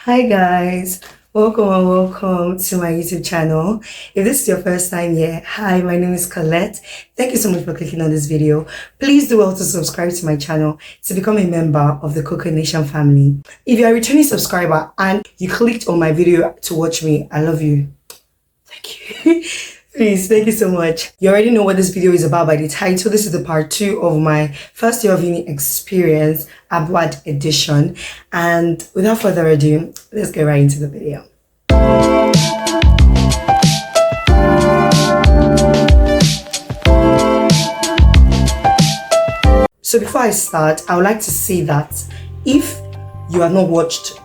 Hi guys, welcome and welcome to my YouTube channel. If this is your first time here, hi, my name is Colette. Thank you so much for clicking on this video. Please do well to subscribe to my channel to become a member of the COCONATION family. If you're a returning subscriber and you clicked on my video to watch me, I love you. Thank you. Please, thank you so much. You already know what this video is about by the title. This is the part 2 of my first year of uni experience, ABUAD edition. And without further ado, let's get right into the video. So before I start, I would like to say that if you have not watched,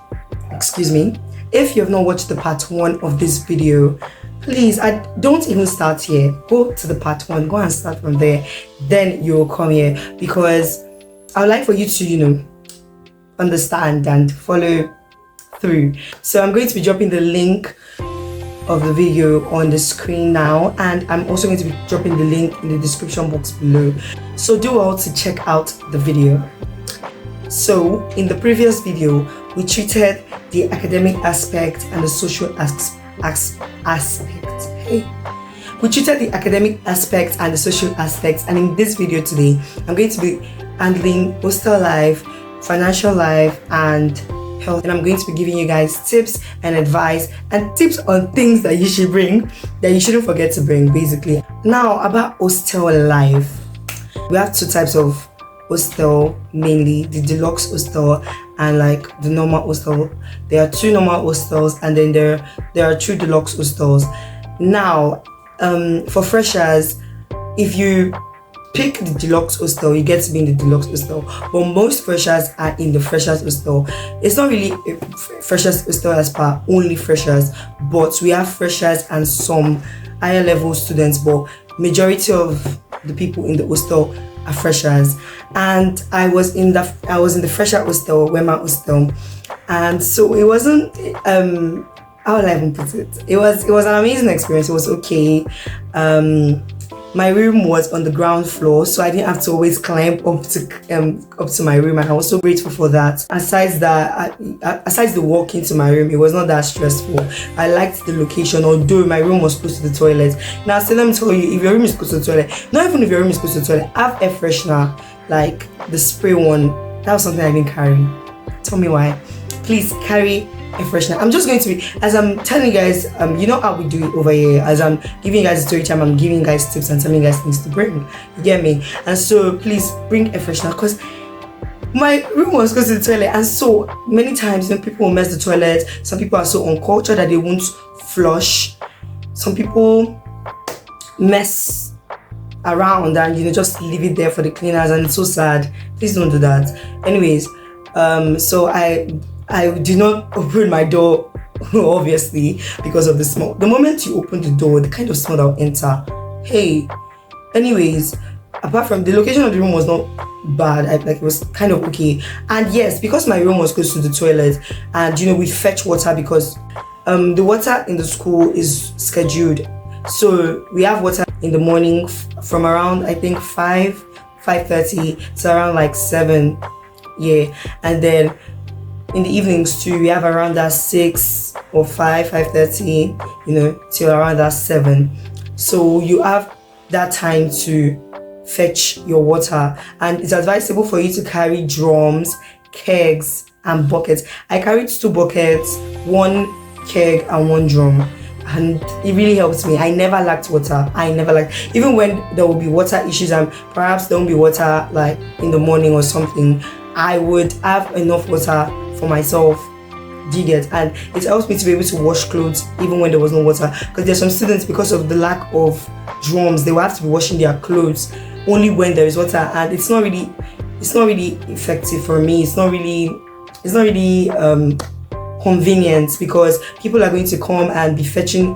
if you have not watched the part 1 of this video, please, I don't even start here. Go to the part 1, go and start from there. Then you'll come here because I would like for you to, understand and follow through. So I'm going to be dropping the link of the video on the screen now, and I'm also going to be dropping the link in the description box below. So do well to check out the video. So in the previous video, we treated the academic aspect and the social aspect. We treated the academic aspects and the social aspects, and in this video today I'm going to be handling hostel life, financial life, and health, and I'm going to be giving you guys tips and advice and tips on things that you should bring, that you shouldn't forget to bring, basically. Now about hostel life, we have two types of hostel, mainly the deluxe hostel and like the normal hostel. There are two normal hostels, and then there are two deluxe hostels. Now for freshers, if you pick the deluxe hostel, you get to be in the deluxe hostel, but most freshers are in the freshers hostel. It's not really a freshers hostel as per only freshers, but we have freshers and some higher level students, but majority of the people in the hostel are freshers. And I was in the fresher hostel, Wema hostel, and so it wasn't how will I even put it? It was an amazing experience. It was okay. My room was on the ground floor, so I didn't have to always climb up to my room, and I was so grateful for that. Aside the walk into my room, it was not that stressful. I liked the location, although my room was close to the toilet. Now, so let me tell you, if your room is close to the toilet, not even if your room is close to the toilet, have air freshener, like the spray one. That was something I didn't carry. Tell me why. Please carry a freshener. I'm just going to be, as I'm telling you guys, you know how we do it over here. As I'm giving you guys a story time, I'm giving you guys tips and telling you guys things to bring. You get me? And so please bring a freshener, because my room was close to the toilet, and so many times people will mess the toilet. Some people are so uncultured that they won't flush. Some people mess around and just leave it there for the cleaners, and it's so sad. Please don't do that. Anyways, so I did not open my door, obviously, because of the smell. The moment you open the door, the kind of smell that will enter. Hey, anyways, apart from the location of the room was not bad, it was kind of okay. And yes, because my room was close to the toilet, and we fetch water because the water in the school is scheduled. So we have water in the morning from around, I think 5:30 to around like 7. Yeah, and then in the evenings too, we have around that 6 or 5:30, till around that 7. So you have that time to fetch your water, and it's advisable for you to carry drums, kegs, and buckets. I carried 2 buckets, 1 keg, and 1 drum, and it really helped me. I never lacked water. Even when there will be water issues and perhaps there won't be water like in the morning or something, I would have enough water for myself. Do you get? And it helps me to be able to wash clothes even when there was no water, because there's some students, because of the lack of drums, they will have to be washing their clothes only when there is water, and it's not really effective for me. It's not really convenient, because people are going to come and be fetching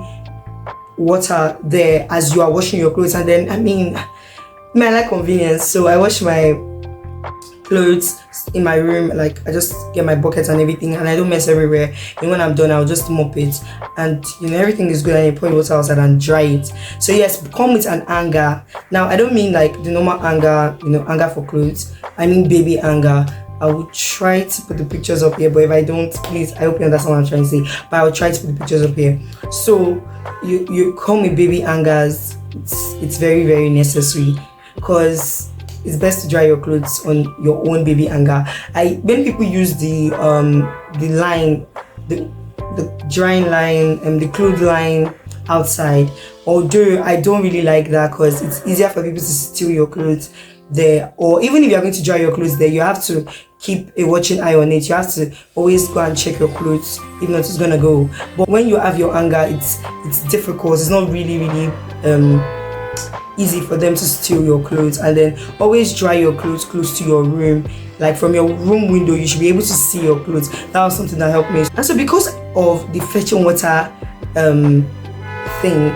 water there as you are washing your clothes, and then I like convenience, so I wash my clothes in my room. Like, I just get my buckets and everything, and I don't mess everywhere. And when I'm done, I'll just mop it, and everything is good, and you pour water outside and dry it. So yes, come with an hanger. Now I don't mean like the normal hanger, hanger for clothes. I mean baby hanger. I will try to put the pictures up here, but if I don't, please, I hope you understand what I'm trying to say. But I will try to put the pictures up here. So you come with baby hangers. It's very, very necessary, because it's best to dry your clothes on your own baby hanger. When people use the line, the drying line and the clothes line outside, although I don't really like that, because it's easier for people to steal your clothes there. Or even if you're going to dry your clothes there, you have to keep a watching eye on it. You have to always go and check your clothes, if not it's gonna go. But when you have your hanger, it's difficult. It's not really easy for them to steal your clothes. And then always dry your clothes close to your room, like from your room window. You should be able to see your clothes. That was something that helped me. And so because of the fetching water thing,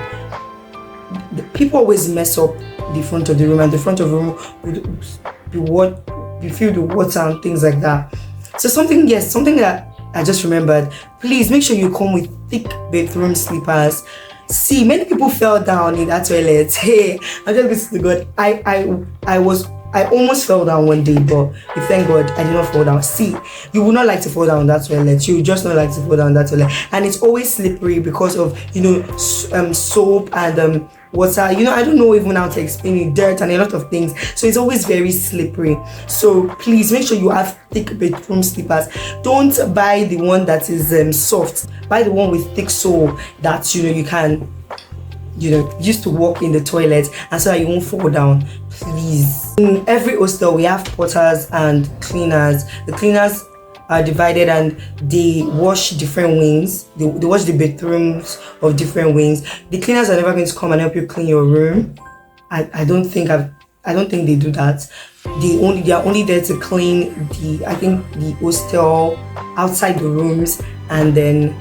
people always mess up the front of the room, and the front of the room would be filled with water and things like that. So something that I just remembered, please make sure you come with thick bathroom slippers. See, many people fell down in that toilet. Hey, I'm just going to God. I almost fell down one day, but thank God I did not fall down. See, you would not like to fall down that toilet. You would just not like to fall down that toilet, and it's always slippery because of soap and water. I don't know even how to explain it. Dirt and a lot of things. So it's always very slippery. So please make sure you have thick bathroom slippers. Don't buy the one that is soft. Buy the one with thick sole that you can use to walk in the toilet, and so that you won't fall down. Please. In every hostel we have porters and cleaners. The cleaners are divided and they wash different wings. They wash the bathrooms of different wings. The cleaners are never going to come and help you clean your room. I don't think they do that. They are only there to clean the hostel outside the rooms, and then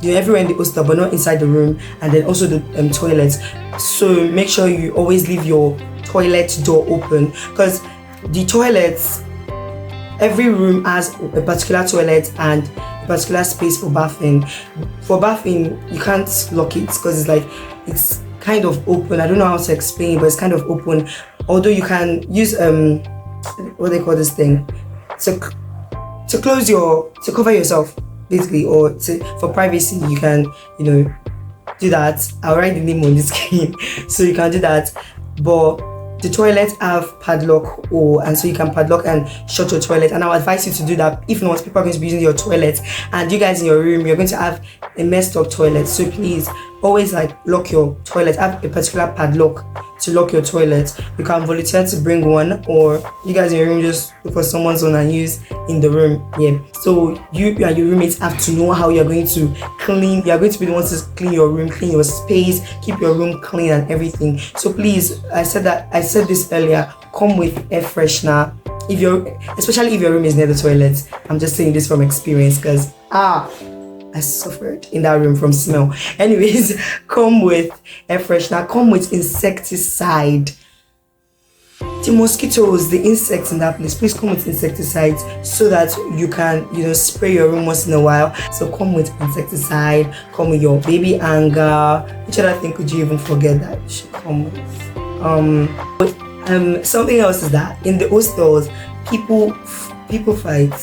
everywhere in the hostel, but not inside the room, and then also the toilets. So make sure you always leave your toilet door open, because the toilets, every room has a particular toilet and a particular space for bathing. For bathing, you can't lock it because it's kind of open. I don't know how to explain it, but it's kind of open. Although you can use what they call this thing to cover yourself, basically, or for privacy. You can do that. I'll write the name on the screen so you can do that. But the toilets have padlock, and so you can padlock and shut your toilet, and I'll advise you to do that. If not, people are going to be using your toilet, and you guys in your room, you're going to have a messed up toilet. So please always lock your toilet. Have a particular padlock to lock your toilet. You can volunteer to bring one, or you guys in your room just look for someone's one and use in the room. So you and your roommates have to know how you're going to clean. You're going to be the ones to clean your room, clean your space, keep your room clean and everything. So please, I said this earlier, come with air freshener. Especially if your room is near the toilet. I'm just saying this from experience, because I suffered in that room from smell. Anyways, come with air freshener, come with insecticide. The mosquitoes, the insects in that place, please come with insecticides so that you can, spray your room once in a while. So come with insecticide, come with your baby hanger. Which other thing could you even forget that you should come with? Something else is that in the hostels, people fight.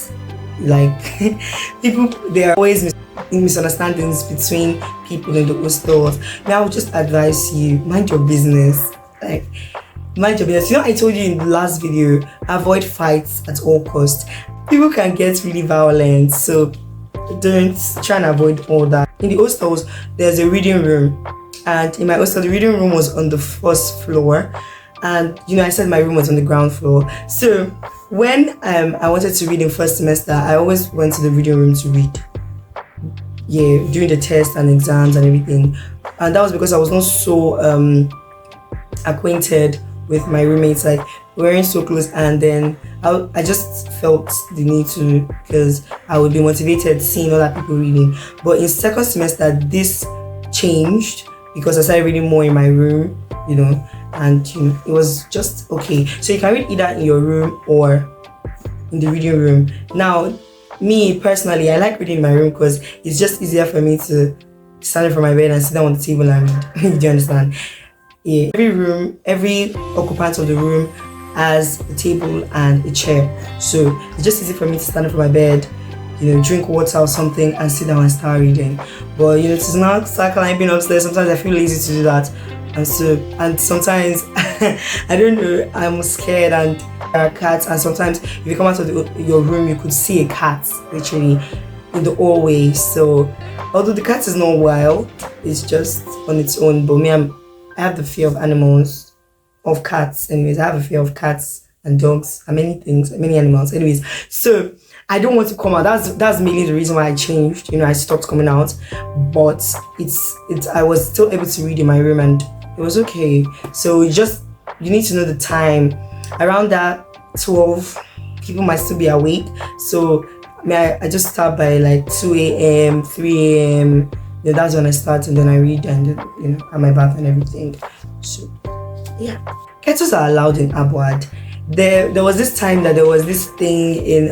There are always misunderstandings between people in the hostels. Now I would just advise you, mind your business. Mind your business. I told you in the last video, avoid fights at all costs. People can get really violent, so don't try and avoid all that. In the hostels, there's a reading room, and in my hostel, the reading room was on the first floor, and I said my room was on the ground floor. So when I wanted to read in first semester, I always went to the reading room to read. During the tests and exams and everything, and that was because I was not so acquainted with my roommates. We weren't so close, and then I just felt the need to, because I would be motivated seeing other people reading. But in second semester, this changed because I started reading more in my room, and it was just okay. So you can read either in your room or in the reading room. Now, me personally, I like reading in my room because it's just easier for me to stand up from my bed and sit down on the table and read. Do you understand? Every occupant of the room has a table and a chair, so it's just easy for me to stand up from my bed, drink water or something and sit down and start reading. But to not start climbing upstairs, sometimes I feel lazy to do that. And sometimes I don't know, I'm scared, and there are cats, and sometimes if you come out of your room, you could see a cat literally in the hallway. So although the cat is not wild, it's just on its own, but me, I have the fear of animals, of cats. Anyways, I have a fear of cats and dogs and many things, many animals. Anyways, so I don't want to come out. That's mainly the reason why I changed. I stopped coming out, but it's I was still able to read in my room, and it was okay. So you need to know the time. Around that 12, people might still be awake. So I just start by like 2 a.m., 3 a.m. That's when I start, and then I read, and at my bath and everything. So yeah, kettles are allowed in ABUAD. There was this time that there was this thing in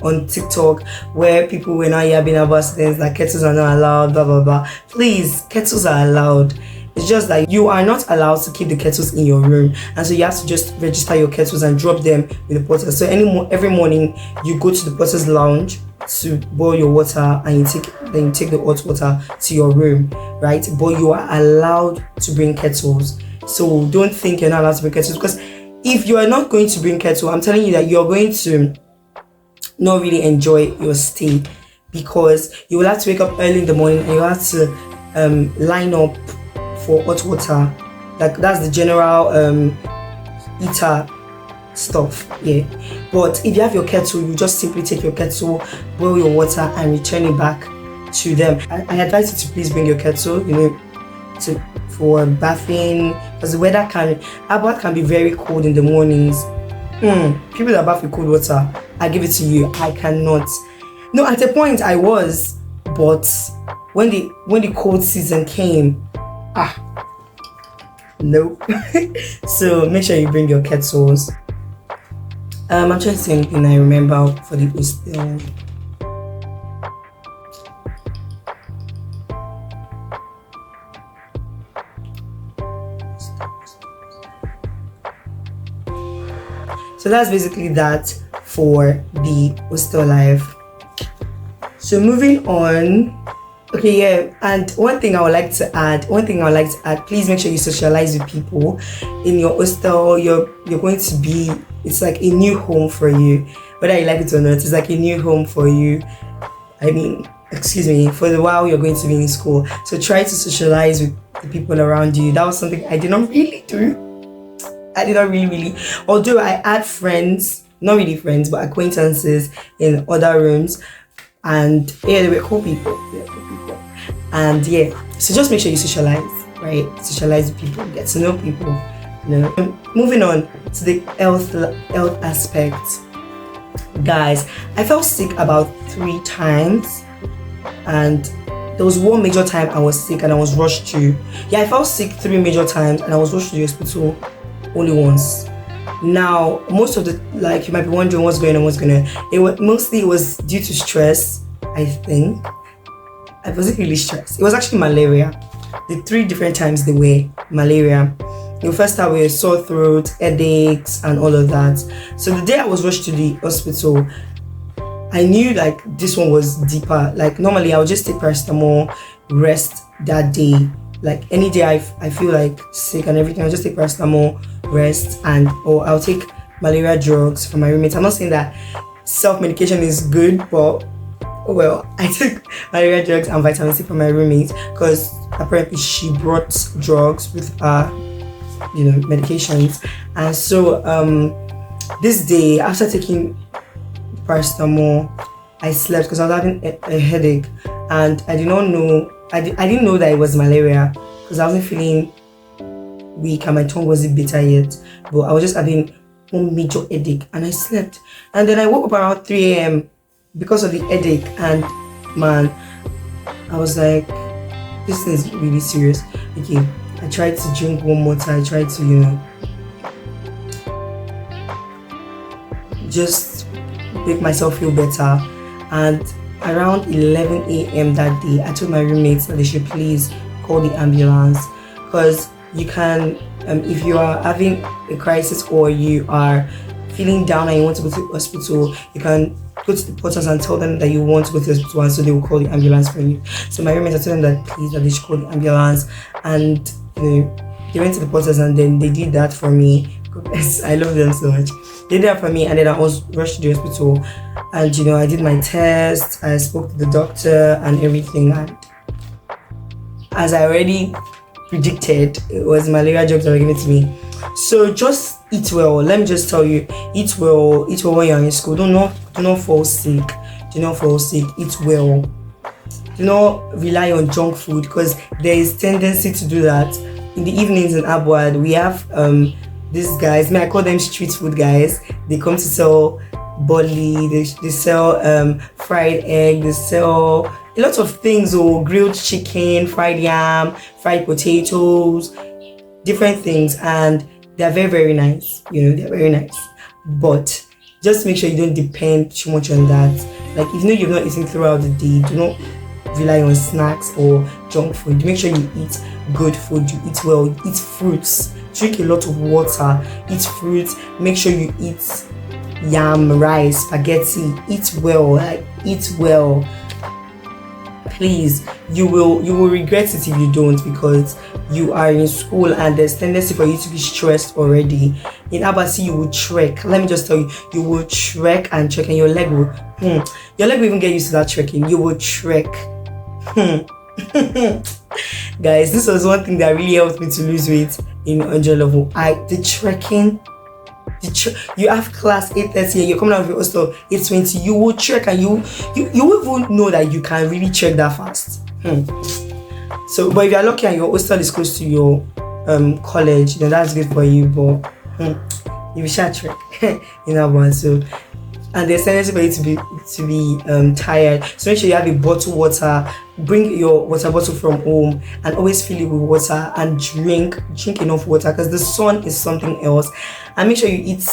on TikTok where people were not yabbing about things like kettles are not allowed, blah blah blah. Please, kettles are allowed. It's just like you are not allowed to keep the kettles in your room, and so you have to just register your kettles and drop them with the porter. So every morning you go to the porter's lounge to boil your water, and you take the hot water to your room, right? But you are allowed to bring kettles. So don't think you're not allowed to bring kettles, because if you are not going to bring kettle, I'm telling you that you're going to not really enjoy your stay, because you will have to wake up early in the morning and you have to line up for hot water. Like that's the general heater stuff, yeah. But if you have your kettle, you just simply take your kettle, boil your water, and return it back to them. I advise you to please bring your kettle, for bathing, because the weather ABUAD can be very cold in the mornings. People that bath with cold water, I give it to you, I cannot. No, at a point I was, but when the cold season came, nope. So make sure you bring your kettles. I'm trying to see anything I remember for the hostel. So that's basically that for the hostel life. So moving on. Okay, yeah, and one thing I would like to add, please make sure you socialize with people in your hostel. You're going to be, it's like a new home for you, whether you like it or not. It's like a new home for you. For the while you're going to be in school. So try to socialize with the people around you. That was something I did not really do. I did not really, although I had friends, not really friends, but acquaintances in other rooms, and yeah, they were cool people. And yeah, so just make sure you socialize, right? Socialize with people, get to know people, Moving on to the health aspect, guys, I felt sick about 3 times, and there was one major time I was sick and I was rushed to. Yeah, I felt sick 3 major times and I was rushed to the hospital only once. Now, most of the, like, you might be wondering what's going on. It was due to stress, I think. I wasn't really stressed. It was actually malaria. The 3 different times they were malaria. The first time we were sore throat, headaches, and all of that. So the day I was rushed to the hospital, I knew like this one was deeper. Like normally I would just take paracetamol, rest that day. Like any day I feel like sick and everything, I'll just take paracetamol, rest, or I'll take malaria drugs for my roommates. I'm not saying that self-medication is good, but well, I took malaria drugs and vitamin C for my roommate because apparently she brought drugs with medications. And so this day after taking paracetamol, I slept because I was having a headache, and I didn't know that it was malaria because I wasn't feeling weak and my tongue wasn't bitter yet, but I was just having one major headache, and I slept. And then I woke up around 3 a.m. because of the headache, and man, I was like, this thing is really serious. Okay, I tried to drink warm water. I tried to just make myself feel better. And around 11 a.m. that day, I told my roommates that they should please call the ambulance, because you can if you are having a crisis or you are feeling down and you want to go to the hospital, you can go to the porters and tell them that you want to go to the hospital, and so they will call the ambulance for you. So my roommates, I told them that please, that they should call the ambulance, and they went to the porters and then they did that for me. Goodness, I love them so much. They did that for me, and then I was rushed to the hospital, and I did my test, I spoke to the doctor and everything, and as I already predicted, it was malaria drugs that were given to me. So just eat well. Let me just tell you, eat well when you're in school. Do not fall sick. Do not fall sick. Eat well. Do not rely on junk food, because there is tendency to do that. In the evenings in ABUAD, we have these guys, I call them street food guys. They come to sell bully, they sell fried egg, they sell a lot of things, or grilled chicken, fried yam, fried potatoes, different things, and they're very, very nice. They're very nice. But just make sure you don't depend too much on that. Like, if you're not eating throughout the day, do not rely on snacks or junk food. Make sure you eat good food, you eat well, you eat fruits, drink a lot of water, eat fruits, make sure you eat yam, rice, spaghetti, eat well, eat well. Please, you will regret it if you don't, because you are in school and there's tendency for you to be stressed already. In Abasi, you will trek. Let me just tell you, you will trek and trek, and your leg will even get used to that trekking. You will trek. Guys, this was one thing that really helped me to lose weight in 100 level. The trekking. You have class 8:30 and you're coming out of your hostel 8:20. You will trek, and you won't even know that you can really trek that fast. So, but if you're lucky and your hostel is close to your college, then that's good for you. But you shall trek in that one. So, and there's tendency for you to be tired. So make sure you have a bottled water. Bring your water bottle from home and always fill it with water, and drink enough water, because the sun is something else. And make sure you eat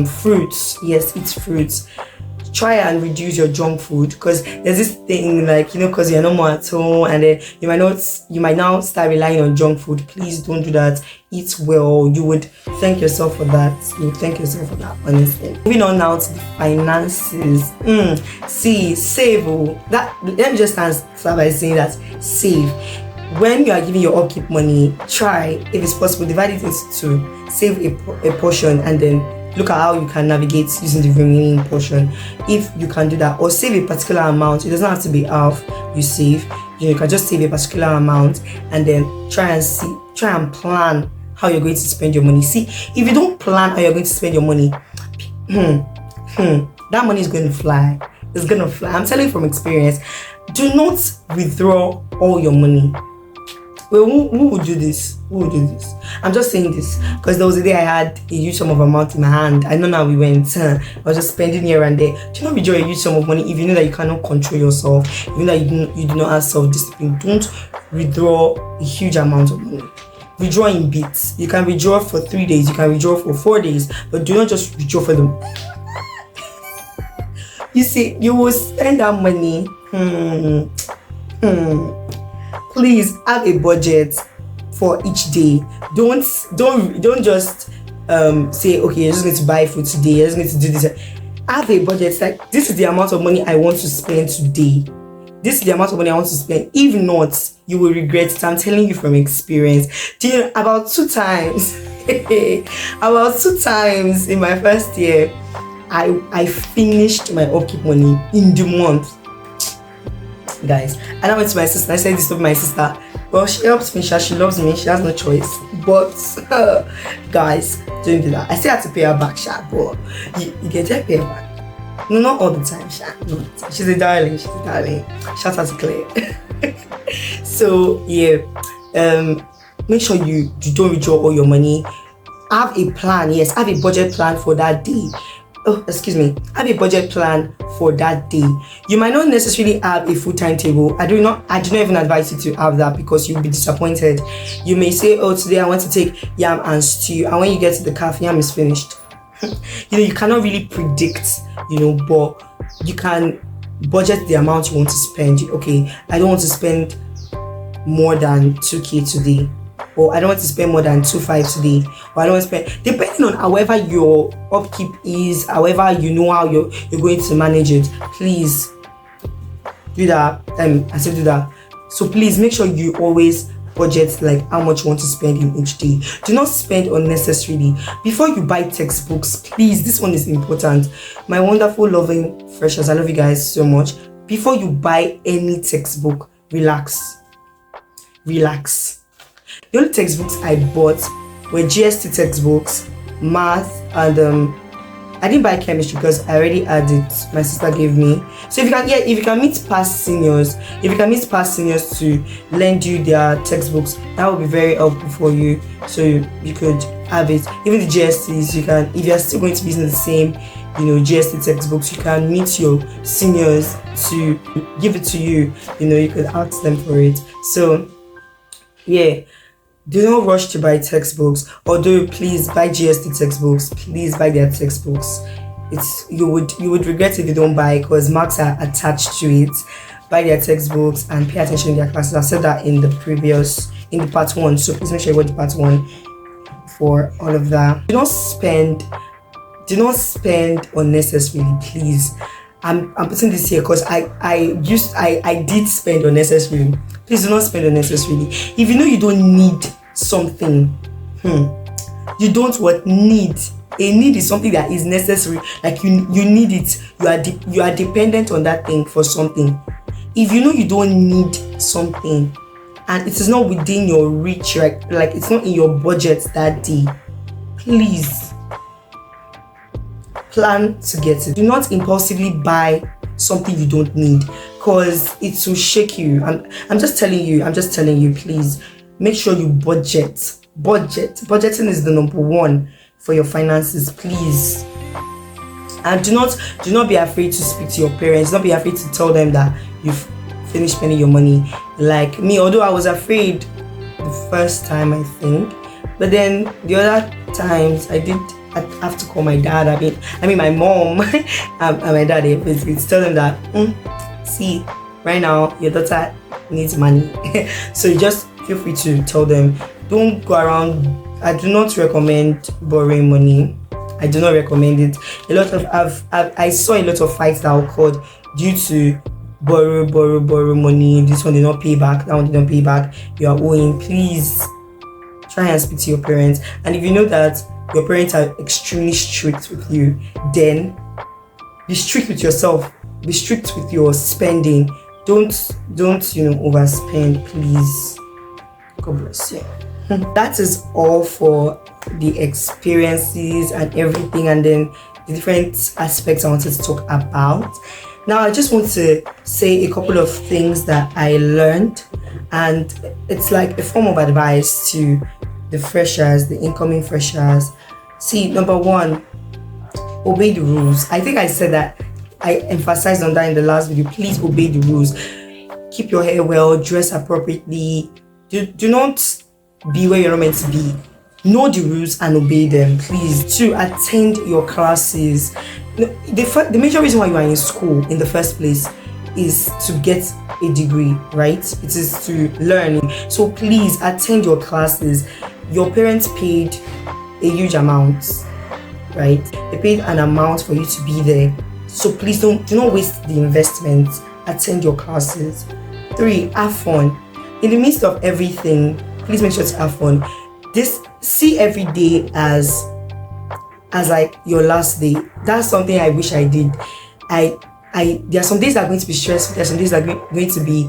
fruits. Yes, eat fruits. Try and reduce your junk food, because there's this thing, like, because you're no more at home, and then you might now start relying on junk food. Please don't do that. Eat well. You would thank yourself for that. You would thank yourself for that, honestly. Moving on now to the finances. Save. Let me just start by saying that save. When you are giving your upkeep money, try, if it's possible, divide it into two. Save a portion, and then look at how you can navigate using the remaining portion, if you can do that. Or save a particular amount. It doesn't have to be half you save. You can just save a particular amount, and then try and plan how you're going to spend your money. See, if you don't plan how you're going to spend your money, that money is going to fly. It's going to fly. I'm telling you from experience. Do not withdraw all your money. Well, who would do this? I'm just saying this because there was a day I had a huge sum of amount in my hand. I know now we went. I was just spending here and there. Do not withdraw a huge sum of money if you know that you cannot control yourself. If you know that you do not have self-discipline. Don't withdraw a huge amount of money. Withdraw in bits. You can withdraw for 3 days. You can withdraw for 4 days. But do not just withdraw for them. You see, you will spend that money. Please have a budget for each day. Don't just say, okay, you're just going to buy food today, you're just going to do this. Have a budget. Like, this is the amount of money I want to spend today. This is the amount of money I want to spend. If not, you will regret it. I'm telling you from experience. Do you know, about 2 times in my first year, I finished my upkeep money in the month, guys. And I went to my sister. I said this to my sister. Well, she helps me. She loves me. She has no choice. But guys, don't do that. I still have to pay her back, but you get to pay her back. No, not all the time, no. She's a darling. Shout out to Claire. So yeah, make sure you don't withdraw all your money. Have a plan. Yes, have a budget plan for that day. Have a budget plan for that day. You might not necessarily have a full timetable. I do not even advise you to have that, because you'll be disappointed. You may say, oh, today I want to take yam and stew, and when you get to the cafe, yam is finished. You cannot really predict, but you can budget the amount you want to spend. Okay, I don't want to spend more than 2K today. or I don't want to spend more than 2,500 today, or I don't want to spend, depending on however your upkeep is, however you know how you're going to manage it. Please do that. I said do that. So please make sure you always budget like how much you want to spend in each day. Do not spend unnecessarily. Before you buy textbooks, please, this one is important. My wonderful loving freshers, I love you guys so much. Before you buy any textbook, relax. The only textbooks I bought were GST textbooks, math, and I didn't buy chemistry because I already had it. My sister gave me. So if you can meet past seniors, to lend you their textbooks, that would be very helpful for you. So you could have it. Even the GSTs, you can, if you're still going to be using the same, GST textbooks, you can meet your seniors to give it to you. You could ask them for it. So yeah. Do not rush to buy textbooks. Although please buy GST textbooks. Please buy their textbooks. You would regret if you don't buy, because marks are attached to it. Buy their textbooks and pay attention in their classes. I said that in the part 1. So please make sure you watch the part 1 for all of that. Do not spend unnecessarily, please. I'm putting this here because I did spend unnecessarily. Please do not spend unnecessarily. If you know you don't need something, you don't need. A need is something that is necessary. Like you need it. You are dependent on that thing for something. If you know you don't need something and it is not within your reach, like it's not in your budget that day, please plan to get it. Do not impulsively buy something you don't need, because it will shake you. I'm just telling you, please make sure you budget. Budgeting is the number 1 for your finances, please. And do not be afraid to speak to your parents. Don't be afraid to tell them that you've finished spending your money. Like me, although I was afraid the first time, I think, but then the other times I have to call my dad. I mean my mom and my dad. Basically, to tell them that see, right now your daughter needs money. So you just feel free to tell them. Don't go around. I do not recommend borrowing money. I do not recommend it. I saw a lot of fights that occurred due to borrow money. This one did not pay back. That one did not pay back. You are owing. Please try and speak to your parents. And if you know that your parents are extremely strict with you, then be strict with yourself. Be strict with your spending. Don't overspend, please. God bless you. That is all for the experiences and everything, and then the different aspects I wanted to talk about. Now I just want to say a couple of things that I learned, and it's like a form of advice to the freshers, the incoming freshers. See, number 1, obey the rules. I think I said that, I emphasized on that in the last video. Please obey the rules. Keep your hair well, dress appropriately. Do not be where you're not meant to be. Know the rules and obey them, please. To attend your classes. The major reason why you are in school in the first place is to get a degree, right? It is to learn. So please attend your classes. Your parents paid a huge amount, right? They paid an amount for you to be there. So please do not waste the investment. Attend your classes. 3, have fun. In the midst of everything, please make sure to have fun. See every day as like your last day. That's something I wish I did. There are some days that are going to be stressful. There are some days that are going to be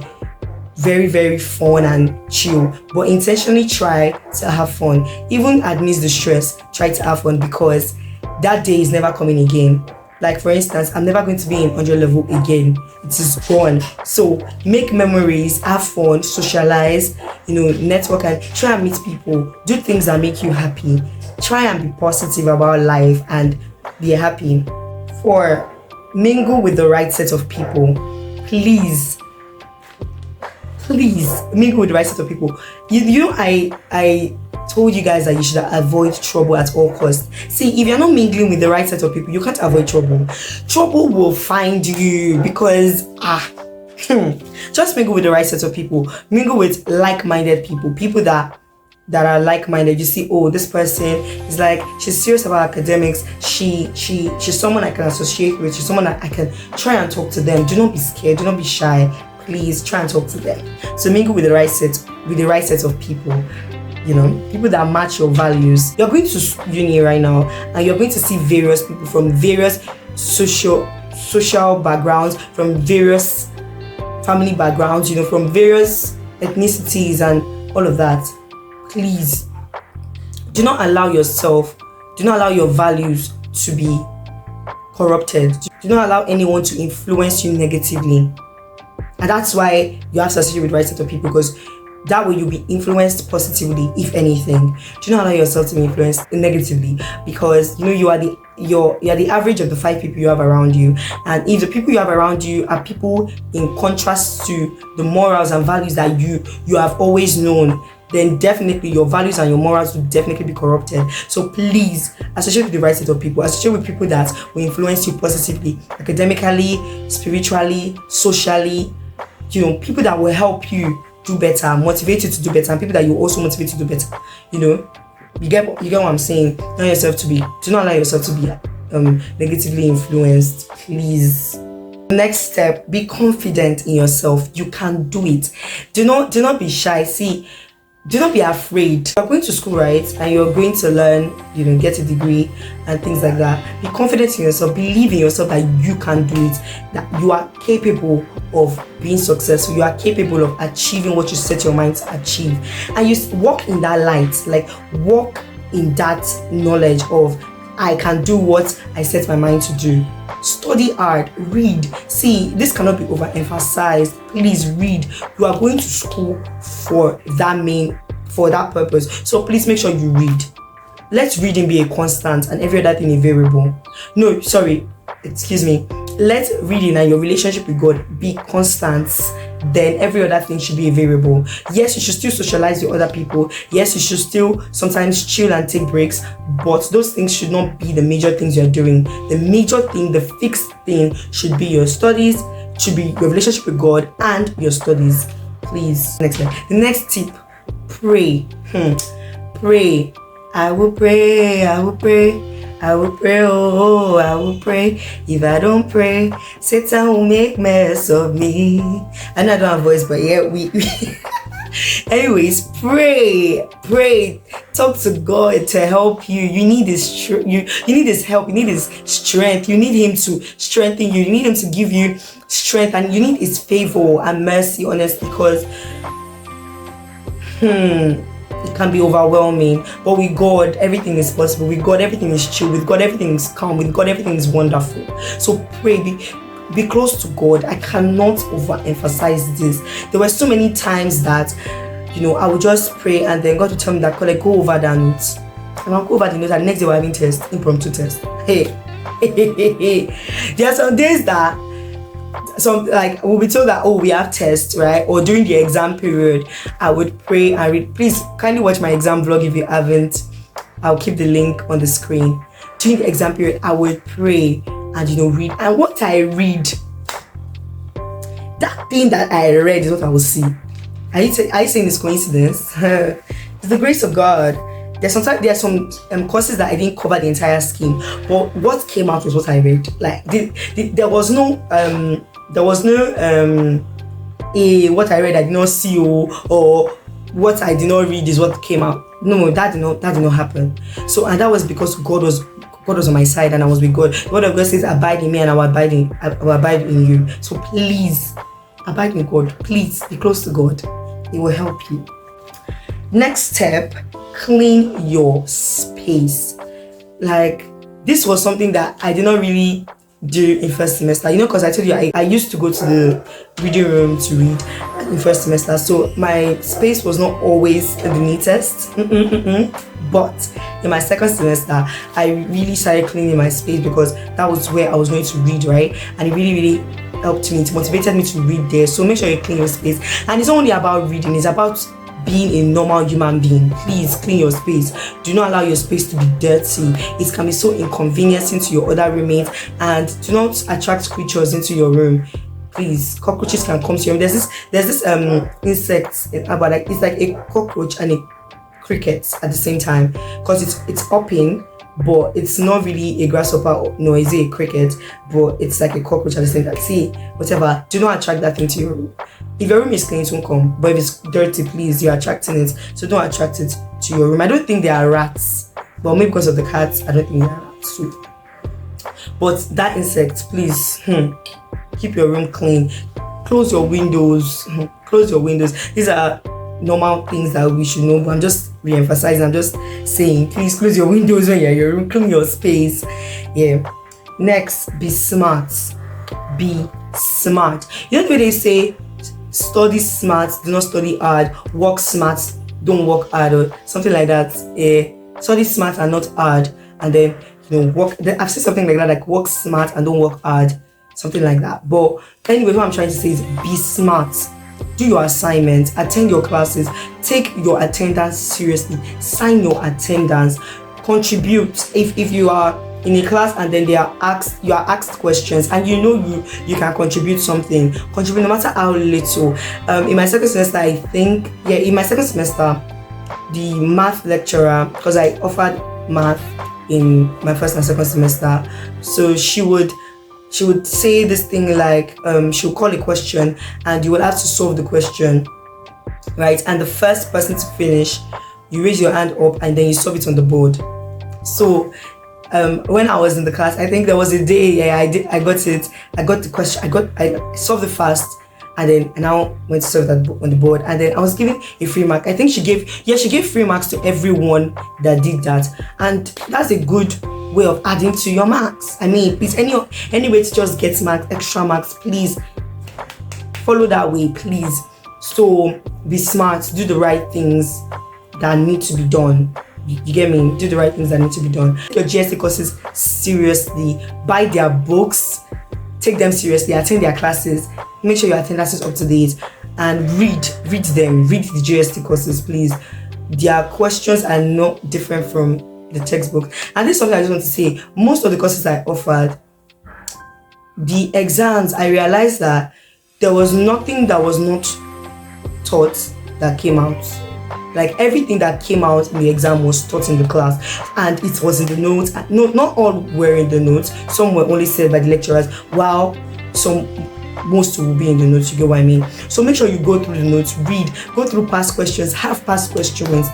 very, very fun and chill. But intentionally try to have fun. Even amidst the stress, try to have fun, because that day is never coming again. Like for instance, I'm never going to be in 100 level again. It is gone. So make memories, have fun, socialize, network, and try and meet people. Do things that make you happy. Try and be positive about life and be happy. 4, mingle with the right set of people. Please mingle with the right set of people. I told you guys that you should avoid trouble at all costs. See, if you're not mingling with the right set of people, you can't avoid trouble. Trouble will find you, because just mingle with the right set of people. Mingle with like-minded people that that are like-minded. You see, oh, this person is like, she's serious about academics, she's someone I can associate with, she's someone that I can try and talk to them. Do not be scared, do not be shy, please try and talk to them. So mingle with the right set of people, you know, people that match your values. You're going to uni right now and you're going to see various people from various social backgrounds, from various family backgrounds, you know, from various ethnicities and all of that. Please do not allow your values to be corrupted. Do not allow anyone to influence you negatively. And that's why you have to associate with the right set of people, because that way you'll be influenced positively, if anything. Do not allow yourself to be influenced negatively, because you know you are the average of the 5 people you have around you. And if the people you have around you are people in contrast to the morals and values that you have always known, then definitely your values and your morals will definitely be corrupted. So please associate with the right set of people. Associate with people that will influence you positively, academically, spiritually, socially. You know, people that will help you do better, motivate you to do better, and people that you also motivate to do better. You know, you get what I'm saying. Do not allow yourself to be negatively influenced, please. Next step, be confident in yourself. You can do it. Do not be shy. See, do not be afraid. You're going to school, right? And you're going to learn, you know, get a degree and things like that. Be confident in yourself. Believe in yourself that you can do it. That you are capable of being successful. You are capable of achieving what you set your mind to achieve. And you walk in that light. Like, walk in that knowledge of, I can do what I set my mind to do. Study hard, read. See, this cannot be overemphasized. Please read. You are going to school for that purpose. So please make sure you read. Let reading be a constant and every other thing a variable. No, sorry, excuse me. Let reading and your relationship with God be constant. Then every other thing should be a variable. Yes, you should still socialize with other people. Yes, you should still sometimes chill and take breaks, but those things should not be the major things you're doing. The major thing, the fixed thing, should be your studies, should be your relationship with God and your studies. Please. Next slide. The next tip, pray. Pray. I will pray, I will pray. I will pray, oh, I will pray. If I don't pray, Satan will make mess of me. And I don't have voice, but yeah, we anyways, pray. Talk to God to help you. You need his you need his help. You need his strength. You need him to strengthen you. You need him to give you strength, and you need his favor and mercy, honestly, because it can be overwhelming, but with God everything is possible. With God everything is chill. With God everything is calm. With God everything is wonderful. So pray, be close to God. I cannot overemphasize this. There were so many times that, you know, I would just pray and then God would tell me that, go over that notes, and I'll go over the notes, and next day we're having test, impromptu test. There are some days that like we'll be told that, oh, we have tests, right? Or during the exam period, I would pray and read. Please kindly watch my exam vlog if you haven't. I'll keep the link on the screen. During the exam period, I would pray and, you know, read. And what I read, that thing that I read is what I will see. Are you saying it's coincidence? It's the grace of God. There are some courses that I didn't cover the entire scheme, but what came out was what I read. Like there was no what I read I did not see, or what I did not read is what came out. No, that did not happen. So, and that was because God was on my side and I was with God. The word of God says, abide in me and I will abide in you. So please abide in God. Please be close to God. It will help you. Next step, clean your space. Like, this was something that I did not really do in first semester, you know, because I told you I used to go to the reading room to read in first semester, so my space was not always the neatest. But in my second semester, I really started cleaning my space, because that was where I was going to read, right? And it really helped me, it motivated me to read there. So make sure you clean your space. And it's not only about reading, it's about being a normal human being. Please clean your space. Do not allow your space to be dirty. It can be so inconveniencing to your other roommates, and do not attract creatures into your room. Please, cockroaches can come to your room. There's this insect, but like, it's like a cockroach and a crickets at the same time, because it's hopping, but it's not really a grasshopper, nor is it a cricket, but it's like a cockroach at the same time. See, whatever, do not attract that thing to your room. If your room is clean, it won't come, but if it's dirty, please, you're attracting it, so don't attract it to your room. I don't think they are rats, but maybe because of the cats, I don't think they are rats too. But that insect, please, keep your room clean, close your windows, close your windows. These are normal things that we should know, but I'm just re-emphasizing, I'm just saying, please close your windows when you're in your room, clean your space. Yeah. Next, be smart. Be smart. You know the way they say, study smart, do not study hard, work smart, don't work hard, or something like that. Study smart and not hard, and then work. I've said something like that, like work smart and don't work hard, something like that. But anyway, what I'm trying to say is be smart. Do your assignments, attend your classes, take your attendance seriously, sign your attendance, contribute. If you are in a class and then you are asked questions and you can contribute something, contribute no matter how little. In my second semester, in my second semester, the math lecturer, because I offered math in my first and second semester, so she would say this thing like, she would call a question and you would have to solve the question, right? And the first person to finish, you raise your hand up and then you solve it on the board. So when I was in the class, I think there was a day, I got it, I got the question, I solved it fast, and then I now went to solve that on the board, and then I was given a free mark. I think she gave free marks to everyone that did that, and that's a good way of adding to your marks. I mean, please, any way to just get marks, extra marks, please follow that way, please. So be smart, do the right things that need to be done. You get me? Do the right things that need to be done. Take your GST courses seriously, buy their books, take them seriously, attend their classes, make sure your attendance is up to date, and read the GST courses, please. Their questions are not different from the textbook. And this is something I just want to say. Most of the courses I offered, the exams, I realized that there was nothing that was not taught that came out. Like everything that came out in the exam was taught in the class, and it was in the notes. No, not all were in the notes. Some were only said by the lecturers, while most will be in the notes. You get what I mean? So make sure you go through the notes, read, go through past questions, have past questions,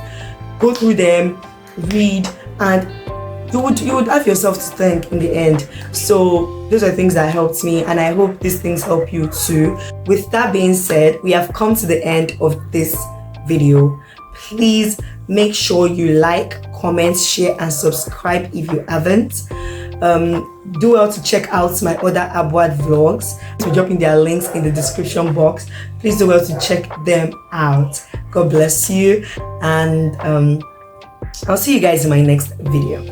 go through them, read, and you would have yourself to thank in the end. So those are things that helped me, and I hope these things help you too. With that being said, we have come to the end of this video. Please make sure you like, comment, share, and subscribe if you haven't. Do well to check out my other ABUAD vlogs. So dropping their links in the description box. Please do well to check them out. God bless you, and I'll see you guys in my next video.